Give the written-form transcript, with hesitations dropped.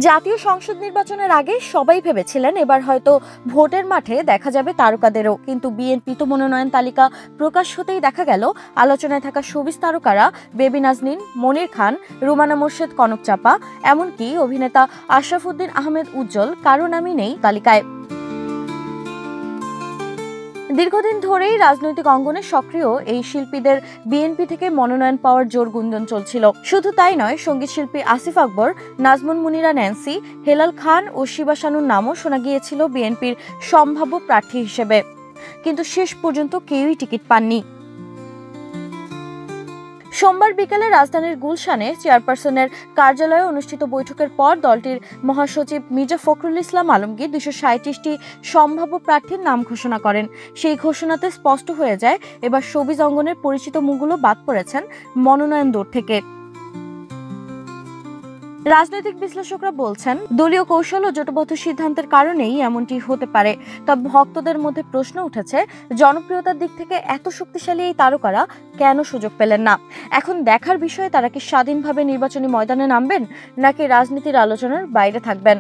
জাতীয় সংসদ নির্বাচনের আগে সবাই ভেবেছিলেন এবার হয়তো ভোটের মাঠে দেখা যাবে তারকাদেরও, কিন্তু বিএনপি তো মনোনয়ন তালিকা প্রকাশ হতেই দেখা গেল আলোচনায় থাকা শোবিজ তারকারা বেবী নাজনীন, মনির খান, রুমানা মোর্শেদ, কনক চাপা, এমনকি অভিনেতা আশরাফ উদ্দিন আহমেদ উজ্জ্বল কারো নামই নেই তালিকায়। দীর্ঘদিন ধরেই রাজনৈতিক অঙ্গনে সক্রিয় এই শিল্পীদের বিএনপি থেকে মনোনয়ন পাওয়ার জোর গুঞ্জন চলছিল। শুধু তাই নয়, সঙ্গীত শিল্পী আসিফ আকবর, নাজমুন মুনিরা ন্যান্সি, হেলাল খান ও শিবা শানুর নামও শোনা গিয়েছিল বিএনপির সম্ভাব্য প্রার্থী হিসেবে, কিন্তু শেষ পর্যন্ত কেউই টিকিট পাননি। সোমবার বিকেলে রাজধানীর গুলশানে চেয়ারপারসনের কার্যালয়ে অনুষ্ঠিত বৈঠকের পর দলটির মহাসচিব মির্জা ফখরুল ইসলাম আলমগীর 237টি সম্ভাব্য প্রার্থীর নাম ঘোষণা করেন। সেই ঘোষণাতে স্পষ্ট হয়ে যায় এবার শোবিজ অঙ্গনের পরিচিত মুখগুলো বাদ পড়েছেন মনোনয়ন দৌড় থেকে। রাজনৈতিক বিশ্লেষকরা বলছেন, দলীয় কৌশল ও জোটবদ্ধ সিদ্ধান্তের কারণেই এমনটি হতে পারে। তবে ভক্তদের মধ্যে প্রশ্ন উঠেছে, জনপ্রিয়তার দিক থেকে এত শক্তিশালী এই তারকারা কেন সুযোগ পেলেন না? এখন দেখার বিষয় তারা কি স্বাধীনভাবে নির্বাচনী ময়দানে নামবেন নাকি রাজনীতির আলোচনার বাইরে থাকবেন।